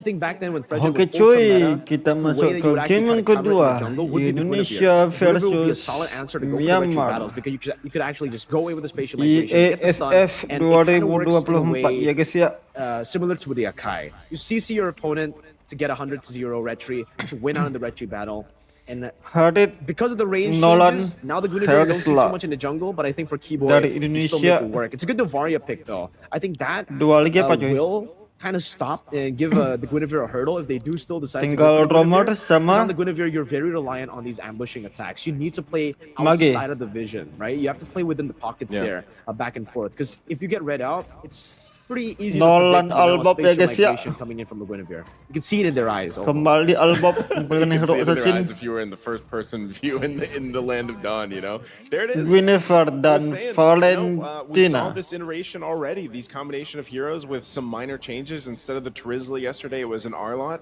think back then when Frederick Oke was ultra cuy, meta, kita the masuk way that ke you would actually game try yang to cover it in kedua. the jungle would be the Indonesia Guinevere. Guinevere would be a versus solid answer to go for the retreat battles Myanmar. because you could actually just go away with the spatial migration, get the stun, IESF and it kind of works in a 2024 way ya guys ya. similar to the Akai. You CC your opponent to get 100-0 retreat, to win out in the retreat battle. And Hadit because of the range Nolan changes, now the Guinevere don't see too Hersla much in the jungle, but I think for T-Boy, dari he still make Indonesia. it work. It's a good Novaria pick though. I think that Dua lagi apa cuy? will kind of stop and give the Guinevere a hurdle if they do still decide to Tinggal go for the Guinevere. Romer Because on sama the Guinevere, you're very reliant on these ambushing attacks. You need to play Mage. outside of the vision, right? You have to play within the pockets there, back and forth. Because if you get read out, it's pretty easy Nolan to predict, Albop ya spatial guys ya. migration coming in from the Guinevere. You can see it in their eyes. Almost. Kembali Albop dengan You can hero see it in their eyes assassin. if you were in the first-person view in the land of Dawn, you know. There it is. Guinevere I dan was saying, we saw Valentina. this iteration already. These combination of heroes with some minor changes. Instead of the Terizla yesterday, it was an Arlot.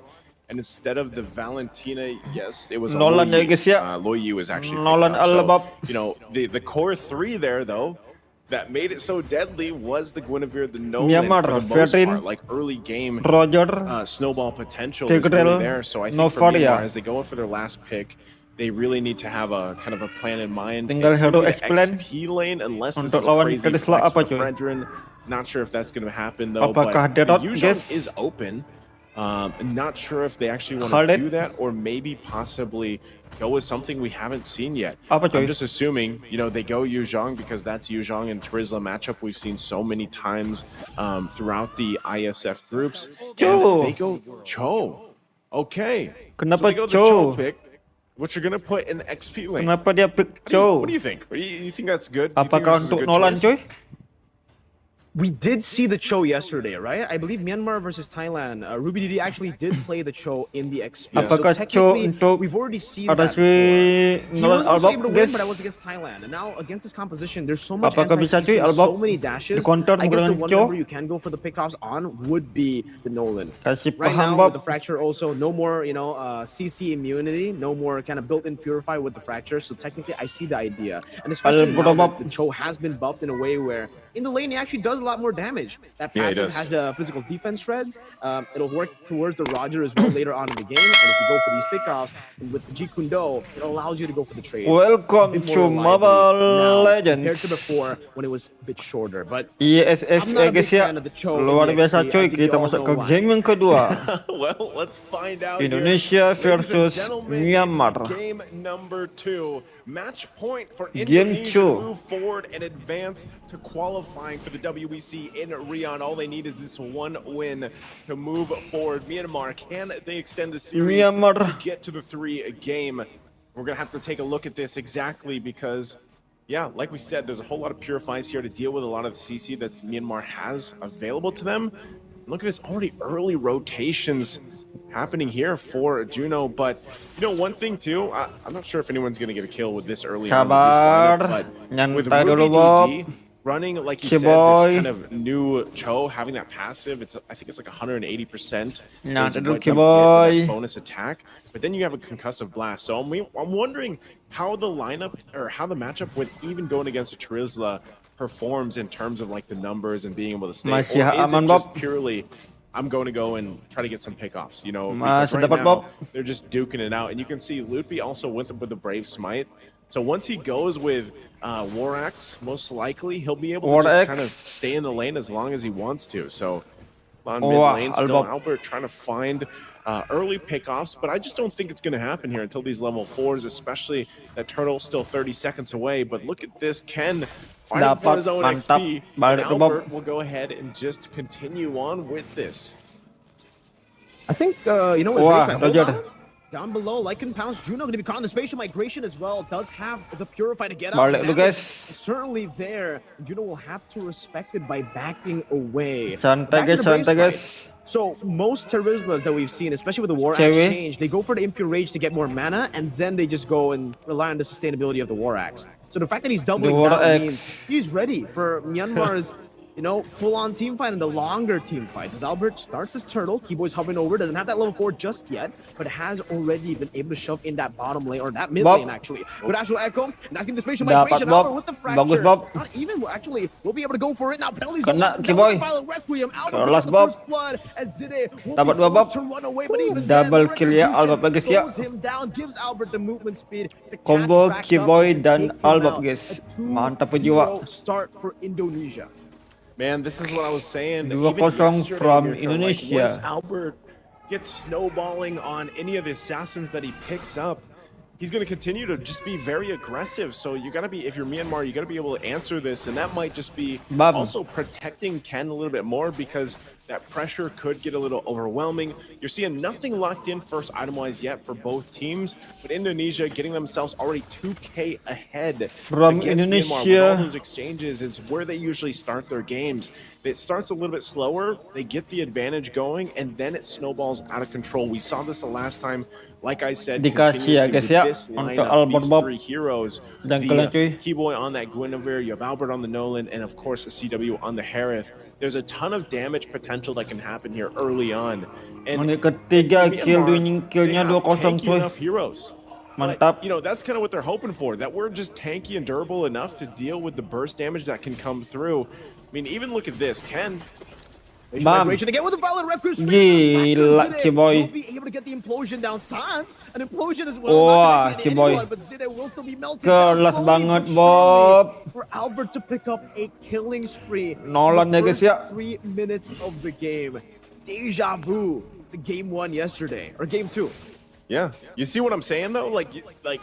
And instead of the Valentina, yes, it was a Nolan ya guys ya. Loyu is actually Nolan picked up. Albop. So, you know, the core three there, though, that made it so deadly was the Guinevere, the Nolan, Myanmar, for the most Veteran, part. Like early game Roger, snowball potential is Tigrel, really there. So I think for Novaria. Myanmar, as they go for their last pick, they really need to have a kind of a plan in mind. Tinggal It's gonna hero be the explain XP lane, unless this untuk is a lawan crazy Kerisla flex apa for cuy? Fredrin. Not sure if that's going to happen though. Apakah But the Derot, Yuzhong guys? is open. Not sure if they actually want Khaled? to do that, or maybe possibly go with something we haven't seen yet. Apa cuy? I'm just assuming, you know, they go Yuzhong because that's Yuzhong and Terizla matchup we've seen so many times throughout the ISF groups. Cho. And they go Cho. Okay. Kenapa so they go the Cho? Cho pick, which you're gonna put in the XP lane. Kenapa dia pick What do you- Cho? What do you think? You think that's good? Do you think Apakah this is a untuk good Nolan choice? cuy? We did see the Cho yesterday, right? I believe Myanmar versus Thailand. Ruby DD actually did play the Cho in the XP. Apakah so Cho technically, untuk we've already seen ada that si before. He Nolan was also Albop able to guys? win, but that was against Thailand. And now against this composition, there's so much Apakah bisa cuy anti-CC, Albop so many dashes. di-counter I guess the menggunakan one Cho? number you can go for the pickoffs on would be the Nolan. Kasih Right paham now, with Bob. the Fracture also, no more, CC immunity, no more kind of built-in Purify with the Fracture, so technically I see the idea. And especially now that the Cho has been buffed in a way where in the lane he actually does a lot more damage. That Yeah, he passive does. has the physical defense shreds. It'll work towards the Roger as well later on in the game, and if you go for these pickoffs, and with the G Kundo, it allows you to go for the trades. Welcome A bit to more Mobile reliably now Legends. compared to before when it was a bit shorter. But IESF I'm ya not a big guys ya. fan of the Cho in Luar the biasa XP. I cuy, think kita we all masuk know ke why. game yang kedua. Well, let's find out Indonesia here. Ladies and versus gentlemen, Myanmar. it's game number 2. Match point for Game Indonesia two. to move forward and advance to qualifying for the WBC in Riyadh. All they need is this one win to move forward. Myanmar, can they extend the series Myanmar. to get to the 3 game? We're going to have to take a look at this exactly because, yeah, like we said, there's a whole lot of purifies here to deal with a lot of the CC that Myanmar has available to them. Look at this, already early rotations happening here for Juno. But, you know, one thing too, I'm not sure if anyone's going to get a kill with this early on with this Sabar, lineup, but with nyantai Ruby dulu Bob. DD running, like you Si said, boy. this kind of new Cho, having that passive, I think it's like 180%. Nah, is dulu what si you get with boy. that bonus attack. But then you have a concussive blast. So I'm wondering how the lineup, or how the matchup with even going against a Terizla performs in terms of like the numbers and being able to stay. Masih Or is aman, it just Bob. purely, I'm going to go and try to get some pickoffs, you know, Masih because right dapat, now Bob. they're just duking it out. And you can see Lutby also went with the Brave Smite. So once he goes with War Axe, most likely he'll be able War to just Axe. kind of stay in the lane as long as he wants to. So on mid Wah, lane, still Albop. Albert trying to find early pickoffs, but I just don't think it's going to happen here until these level 4s, especially that Turtle's still 30 seconds away. But look at this, Ken fighting for Dapat, his own mantap. XP. Balik And ke Bob. Albert will go ahead and just continue on with this. I think, with Wah, Basement, hold Roger. on. Down below, Lycan Pounce, Juno going to be caught in the spatial migration as well. Does have the Purify to get out. Balik The lu, guys. damage is certainly there. Juno will have to respect it by backing away. Santai Back to guys, the Brave santai guys. Smite. So most Terizlas that we've seen, especially with the War Axe Cewek. change, they go for the Impure Rage to get more mana, and then they just go and rely on the sustainability of the War Axe. So the fact that he's doubling War down Axe. means he's ready for Myanmar's full-on team fight and the longer team fights. As Albert starts his turtle, Keyboy's hovering over, doesn't have that level 4 just yet, but has already been able to shove in that bottom lane, or that mid lane actually. With actual Echo, and that's going to spatial migration. Albert with the fracture. Not even, actually, we'll be able to go for it. Now penalties on Keyboy. Requiem. Albert Kelas with the Bob. first blood, as Zide will Dapat be 2 Bob. forced to run away, but even Double then, kill ya Albert guys ya. slows him down, gives Albert the movement speed to catch Combo back up Keyboy and to dan take him Albert out. guys. A Mantap 2-0 jiwa. start for Indonesia. Man, this is what I was saying. 2-0 Even yesterday, from Mirko, Indonesia. Like, once Albert gets snowballing on any of the assassins that he picks up, he's going to continue to just be very aggressive. So you got to be, if you're Myanmar, you got to be able to answer this, and that might just be also protecting Ken a little bit more, because that pressure could get a little overwhelming. You're seeing nothing locked in first item-wise yet for both teams, but Indonesia getting themselves already 2K ahead from against Indonesia. Myanmar with all those exchanges. Is where they usually start their games. It starts a little bit slower, they get the advantage going, and then it snowballs out of control. We saw this the last time, like I said, Dikasih ya continuously guys with ya this untuk lineup, Albert these Bob. three heroes, Jangkalan cuy. the Keyboy on that Guinevere, you have Albert on the Nolan, and of course the CW on the Harith. There's a ton of damage potential that can happen here early on. And Menit ketiga killnya they have 2-0 tanky cuy. enough heroes. Mantap. But, that's kind of what they're hoping for, that we're just tanky and durable enough to deal with the burst damage that can come through. I mean, even look at this. Ken, Migration again with the Violent Recruit. Gila, Keyboy. Will be able to get the implosion down. Sans, an implosion as well. Wah, Not gonna Keyboy. anyone, but Zide will still be melting down Kelas slowly banget, but Bob. surely for Albert to pick up a killing spree. Nolan ya in the guys ya. first 3 minutes of the game. Deja vu to game 1 yesterday, or game 2. yeah. You see what I'm saying, though? Like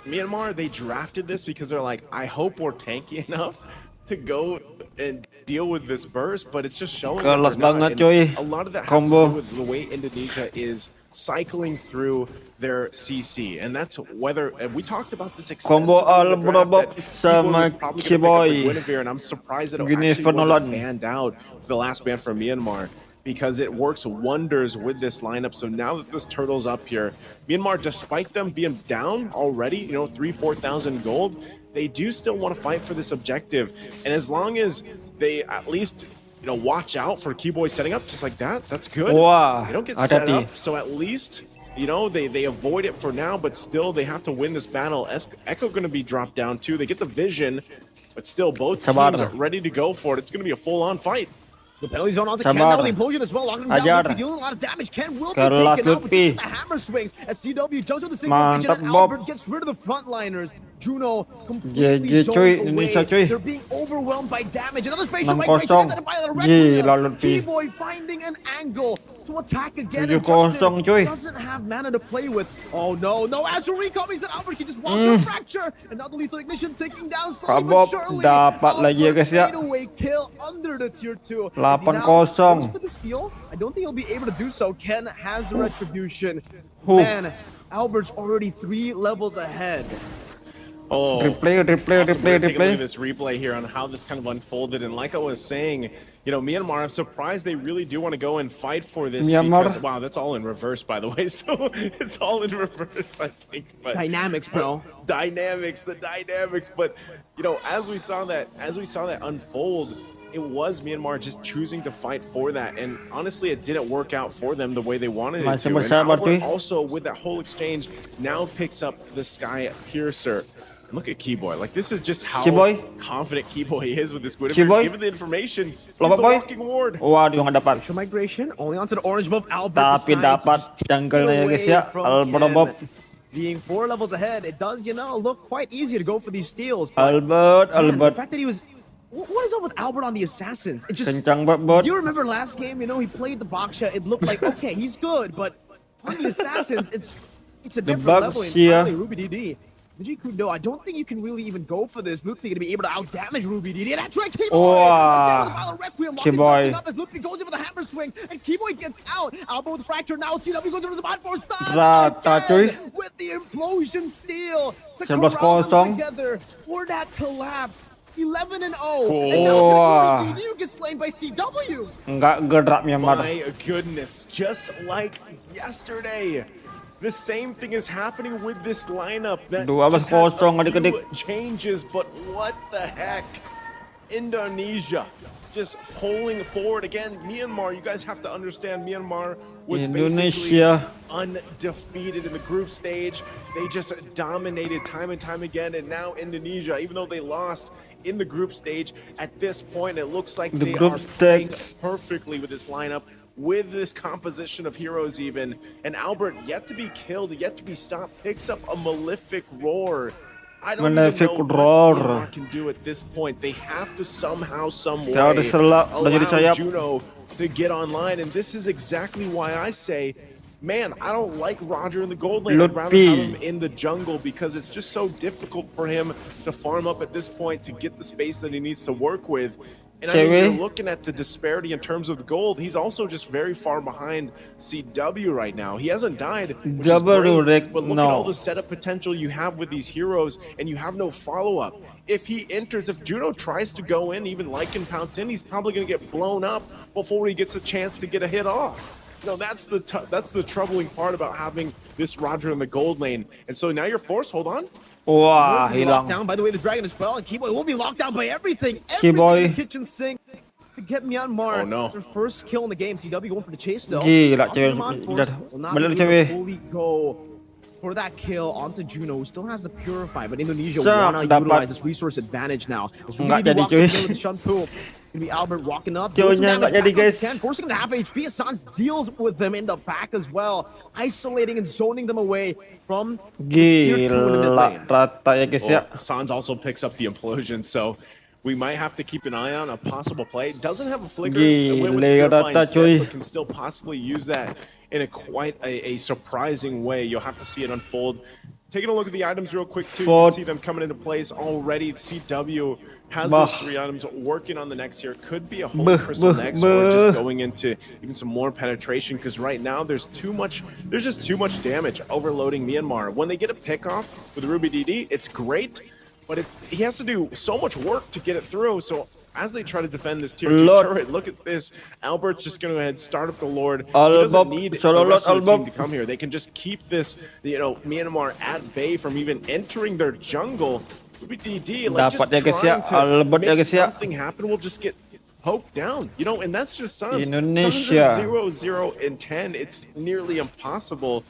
Myanmar, they drafted this because they're like, I hope we're tanky enough to go and deal with this burst, but it's just showing that Kelas they're not. banget, And coy. a lot of that has Combo. to do with the way Indonesia is cycling through their CC, and that's whether, and we talked about this extensively Combo in the draft, Bob that sama Keyboy was probably gonna pick up Keyboy. the Guinevere, and I'm surprised that it Guinevere actually wasn't Nolan. banned out for the last ban from Myanmar, because it works wonders with this lineup. So now that this turtle's up here, Myanmar, despite them being down already, 3,000-4,000 gold, they do still want to fight for this objective. And as long as they at least, watch out for Keyboy setting up just like that, that's good. Wah, They don't get set hati-hati. up, so at least, they avoid it for now, but still they have to win this battle. Echo going to be dropped down too. They get the vision, but still both Sabar. teams are ready to go for it. It's going to be a full-on fight. The penalty zone onto Sabar. Ken now with the implosion as well, locking him down. Ajar. Lupi dealing a lot of damage. Ken will be Kelas taken out with Lupi. just the hammer swings as CW jumps with the single vision, Mantap, and Bob. Albert gets rid of the frontliners. Juno completely GG, zoned cuy. away. Indonesia, cuy. They're being overwhelmed by damage. Another spatial 6-0. migration gets identified on a Gila, Requiem. Lupi. Keyboy finding an angle to attack again, 7-0, and Justin cuy. doesn't have mana to play with. Oh no, Astral Recall means that Albert can just walk through fracture, and now the lethal ignition taking down slowly Bob, but surely. dapat lagi ya, guys, ya. Fadeaway kill under the tier 2. As he now 8-0. goes for the steal. I don't think he'll be able to do so. Ken has the retribution. Oof. Man, Albert's already 3 levels ahead. Oh, Replay. Take a look at this replay here on how this kind of unfolded. And like I was saying, Myanmar, I'm surprised they really do want to go and fight for this. Myanmar. Because, wow, that's all in reverse, by the way. So it's all in reverse, I think. But Dynamics, bro. the dynamics. But, as we saw that unfold, it was Myanmar just choosing to fight for that. And honestly, it didn't work out for them the way they wanted it Masih to. And bersabar, Albert cuy. also, with that whole exchange, now picks up the Sky Piercer. And look at Keyboy. Like, this is just how Keyboy. confident Keyboy is with this Guinevere. Keyboy. Given the information, he's Lompat, the boy. walking ward. Waduh, nggak dapat. Spatial migration only onto the orange buff. Albert Tapi decides to dapat just take jangkalnya it ya guys away ya. from Albert Bob. Ken. Being 4 levels ahead, it does, look quite easy to go for these steals. But Albert. the fact that he was... What is up with Albert on the Assassins? It just... Kencang banget. Do you remember last game? He played the Baksha. It looked like, okay, he's good, but on the Assassins, it's a different level Baksha. entirely. Ruby DD. Vijay Kundo, I don't think you can really even go for this. Lupi going to be able to out-damage Ruby DD. And that's right, Keyboy! Wow. Requiem, Keyboy. up as Lupi goes in for the hammer swing, and Keyboy gets out. Albert with the fracture now. CW goes over the spot for Rata, cuy. Sans with the implosion steal to 11-0. corral them together for that collapse. 11-0, and now Wah. Ruby DD gets slain by CW. Nggak gerak Myanmar. My goodness, just like yesterday. The same thing is happening with this lineup. That 12-0 just has a adik-adik. few changes, but what the heck? Indonesia just pulling forward again. Myanmar, you guys have to understand, Myanmar was Indonesia. basically undefeated in the group stage. They just dominated time and time again, and now Indonesia, even though they lost in the group stage, at this point it looks like The they group are playing stage. perfectly with this lineup, with this composition of heroes even. And Albert, yet to be killed, yet to be stopped, picks up a malefic roar. I don't even Malefic know what roar. Myanmar can do at this point. They have to somehow, some way, Teori selak udah jadi allow sayap. Juno to get online. And this is exactly why I say, man, I don't like Roger in the gold lane. I'd rather have him in the jungle because it's just so difficult for him to farm up at this point to get the space that he needs to work with. And I mean, you're looking at the disparity in terms of the gold. He's also just very far behind CW right now. He hasn't died, which is great, but look at all the setup potential you have with these heroes, and you have no follow-up. If he enters, if Juno tries to go in, even Lycan pounce in, he's probably going to get blown up before he gets a chance to get a hit off. No, that's the troubling part about having this Roger in the gold lane. And so now you're forced, hold on. Wah, Will be locked hilang. down, by the way, the dragon as well, and Keyboy will be locked down by everything. Keyboy. Everything in the kitchen sink to get Myanmar Oh, no. their first kill in the game. CW going for the chase though. Gila, Onto cewek. Zaman Force, will not Balik be cewek. able to fully go for that kill onto Juno, who still has the Purify, but Indonesia Siap, wanna dapat. utilize this resource advantage now. As Nggak Ruby jadi, walks cuy. up there with the Shun Pool. Gonna be Albert walking up, Cuy, doing some nggak damage jadi, back onto guys. Ken, forcing him to half HP. Sans deals with them in the back as well, isolating and zoning them away from this tier 2 in the mid lane. Gila, rata ya guys ya. Well, Sans also picks up the implosion, so we might have to keep an eye on a possible play. Doesn't have a flicker, and went with the Gila, Purify rata, instead, cuy. but can still possibly use that in a quite a surprising way. You'll have to see it unfold. Taking a look at the items real quick too, you can see them coming into place already. CW has those 3 items, working on the next here. Could be a Holy Crystal next, or just going into even some more penetration, because right now there's just too much damage overloading Myanmar. When they get a pick off with Ruby DD, it's great, but he has to do so much work to get it through. So as they try to defend this tier 2 turret, look at this. Albert's just going to go ahead and start up the Lord. He doesn't need the rest of the team to come here. They can just keep this, Myanmar at bay from even entering their jungle. DD, like, just Dapat ya guys ya, trying to Albert ya make guys ya. something happen will just get poked down, and that's just Suns. Indonesia. 0-0 and 10, it's nearly impossible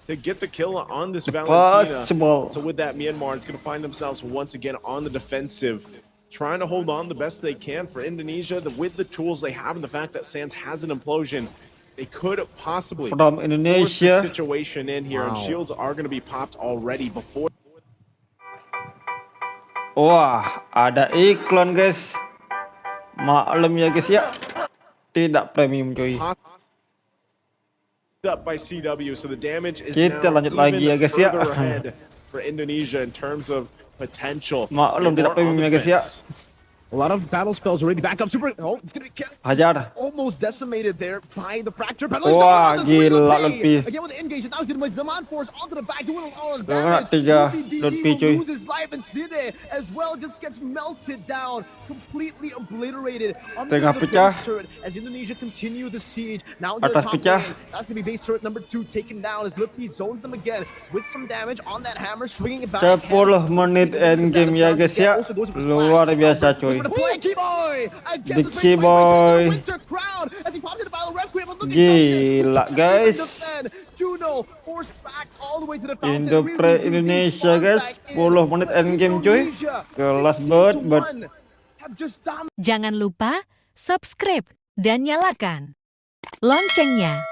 to get the kill on this Valentina. So with that, Myanmar is going to find themselves once again on the defensive, trying to hold on the best they can. For Indonesia, with the tools they have and the fact that Sans has an implosion, they could possibly From force Indonesia. this situation in here, and Wow. shields are going to be popped already before. Wah, ada iklan guys. Maklum ya guys ya. Tidak premium cuy. Up by CW, so the damage is Kita now lanjut lagi ya, even guys, ya. further ahead for Indonesia in terms of potential. Maklum tidak premium ya guys ya. A lot of battle spells already back up. Super. Oh, it's gonna be Hajar. almost decimated there by the fracture. Wah, gila, Lutfi. Again with the engage. Now he's gonna make Zaman Force onto the back, doing all the Kena damage. 3, Ruby DD Lutfi, will cuy. lose his life, and Side as well just gets melted down, completely obliterated under Tengah the pecah. base turret as Indonesia continue the siege. Now into the Atas top pecah. lane. That's gonna be base turret number 2 taken down as Lutfi zones them again with some damage on that hammer, swinging it back. 10 menit endgame ya guys ya. Luar biasa cuy. The Keyboy. Gila guys. Indo Pre Indonesia guys. 10 menit endgame cuy. Kelas banget. Jangan lupa subscribe dan nyalakan loncengnya.